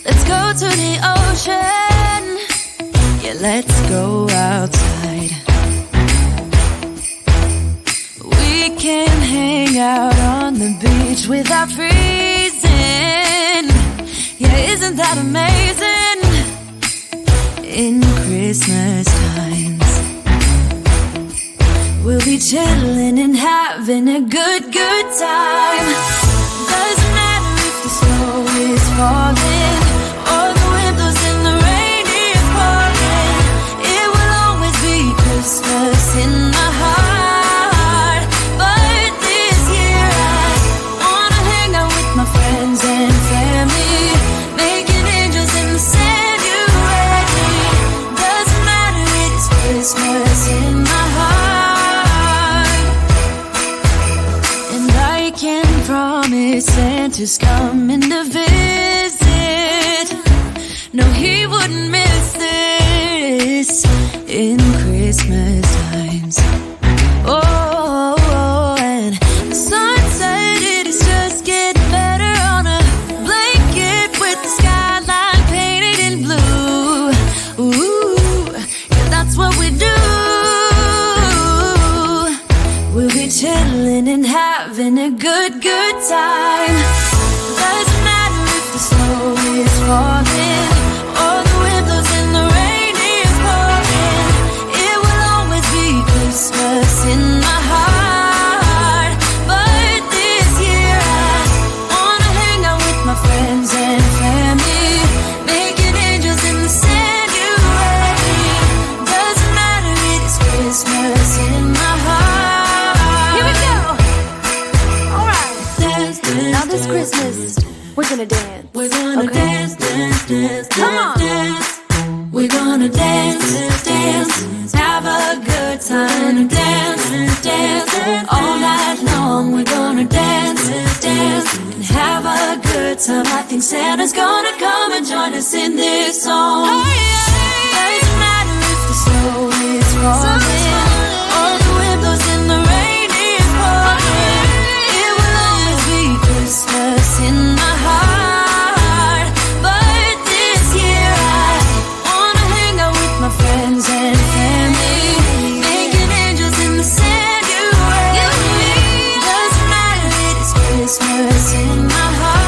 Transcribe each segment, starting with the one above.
Let's go to the ocean. Yeah, let's go outside. We can hang out on the beach without freezing. Yeah, isn't that amazing? In Christmas times, we'll be chilling and having a good time. Doesn't matter if the snow is falling or the wind blows and the rain is pouring. It will always be Christmas in my heart. But this year I wanna hang out with my friends and family, making angels in the sand. You ready? Doesn't matter, it's Christmas in my heart. And I can promise Santa's coming to visit. No, he wouldn't miss this in Christmas times. Oh, and the sun said it is just getting better on a blanket with the skyline painted in blue. Ooh, yeah, that's what we do. We'll be chilling and having a good time. Doesn't matter if the snow is falling or the wind blows and the rain is pouring. It will always be Christmas in my heart. But this year I wanna hang out with my friends and family, making angels in the sand. You ready? Doesn't matter, it's Christmas in my heart. Here we go. All right. Dance, now this Christmas, we're gonna dance. We're gonna dance. Come on. Dance. We're gonna dance, have a good time. Dance, all night long. We're gonna dance, and have a good time. I think Santa's gonna come and join us in this song. Doesn't matter if the snow is falling or the wind blows and the rain is pouring. It will always be Christmas in my heart. But this year I wanna hang out with my friends and family, making angels in the sand. You ready? Doesn't matter, it's Christmas in my heart.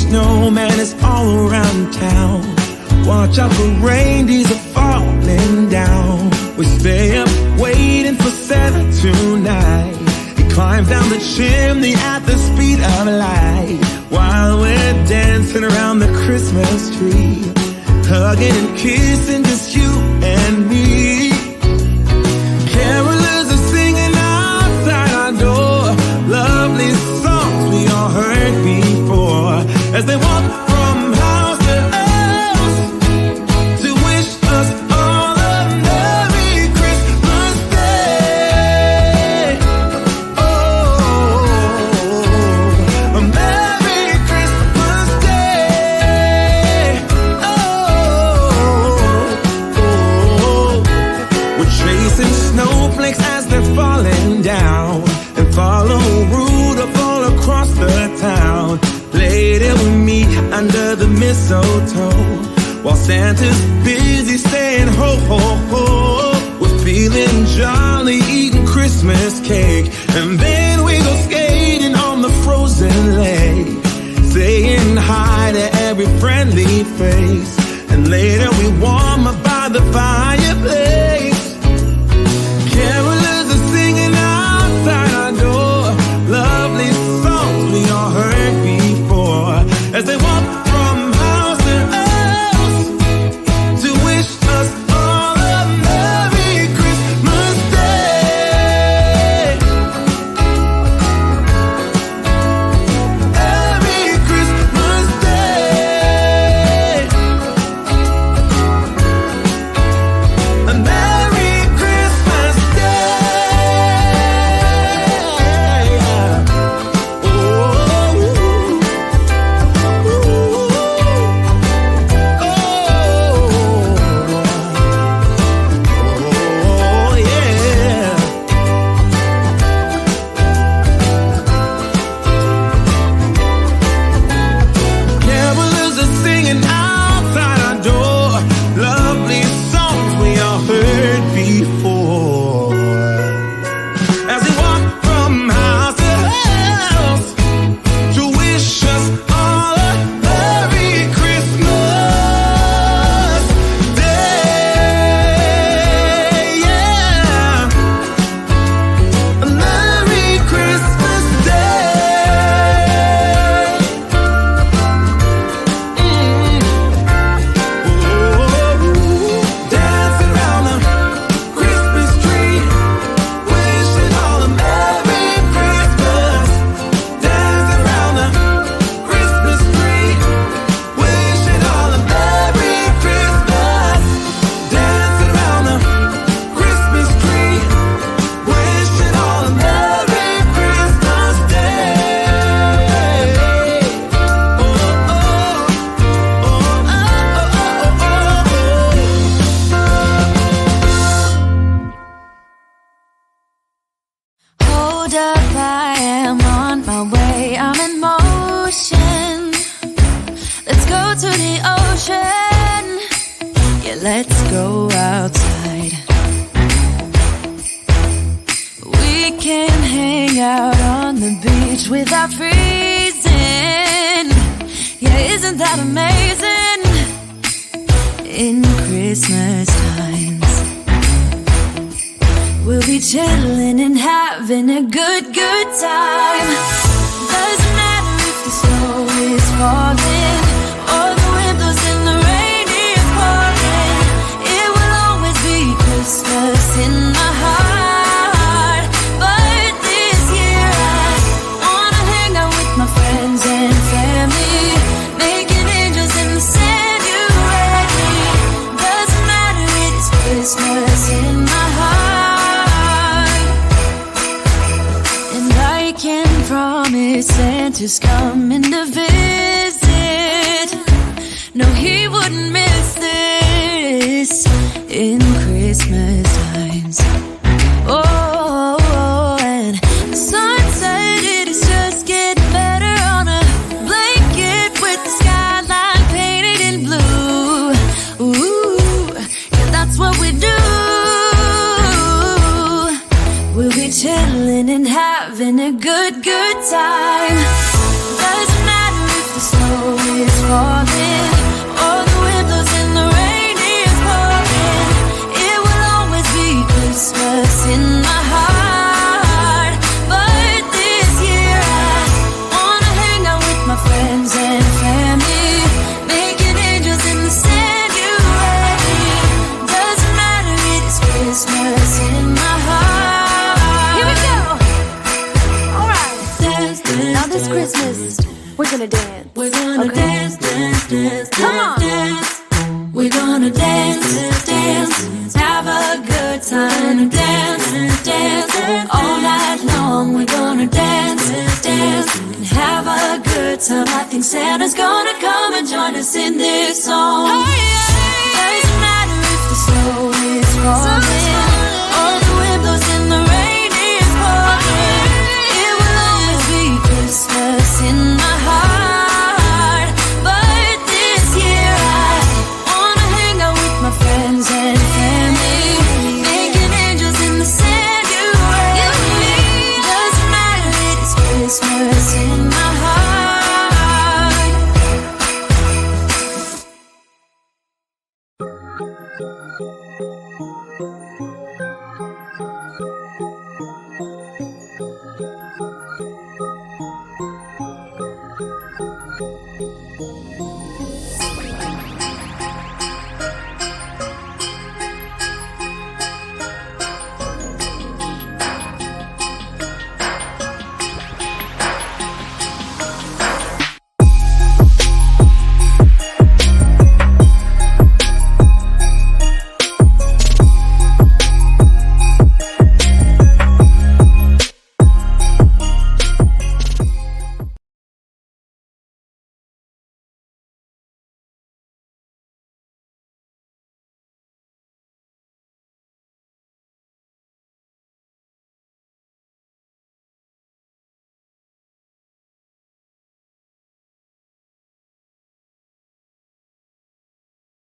snowman is all around town. Watch out for reindeers are falling down. We stay up waiting for Santa tonight. He climbs down the chimney at the speed of light, while we're dancing around the Christmas tree, hugging and kissing just you and me. Carolers are singing outside our door, lovely songs we all heard before, as they walk from house to house to wish us all a Merry Christmas Day. Oh, a Merry Christmas Day. Oh, we're chasing snowflakes as they're falling down, and follow Rudolph all across the town. Later we meet under the mistletoe, while Santa's busy saying ho, ho, ho. We're feeling jolly, eating Christmas cake, and then we go skating on the frozen lake, saying hi to every friendly face, and later we warm up by the fireplace. Carolers are singing outside our door, lovely songs we all heard before, as they walk from house to house to wish us all a Merry Christmas Day. Merry Christmas Day. A Merry Christmas Day. Oh, yeah. Carolers are singing outside our door, lovely songs we all heard before, as we walk from house to house to wish us all a Merry Christmas Day. Yeah, a Merry Christmas Day. Dancing around the Christmas tree, wishing all a Merry Christmas. Dancing around the Christmas tree, wishing all a Merry Christmas. Dancing around the Christmas tree, wishing all a Merry Christmas Day. Hold up, I am on my way, I'm in motion. Let's go to the ocean. Yeah, let's go outside. We can hang out on the beach without freezing. Yeah, isn't that amazing? In Christmas times, we'll be chilling and having a good time. Doesn't matter if the snow is falling or the wind blows and the rain is pouring. It will always be Christmas in my heart. But this year I wanna hang out with my friends and family, making angels in the sand. You ready? Doesn't matter, it's Christmas in my heart. And I can promise Santa's coming to visit. No, he wouldn't miss this in Christmas times. Oh, and the sun said it is just getting better on a blanket with the skyline painted in blue. Ooh, yeah, that's what we do. We'll be chilling and having a good time. Doesn't matter if the snow We're gonna dance. We're gonna dance, dance, dance, Come on. dance. We're gonna dance, dance, have a good time. Dance, dance, all night long. We're gonna dance, dance, and have a good time. I think Santa's gonna come and join us in this song. Doesn't matter if the snow is falling or the wind blows and the rain is pouring. It will always be Christmas in my heart. But this year I wanna hang out with my friends and family, making angels in the sand. You and me. Doesn't matter, it is Christmas in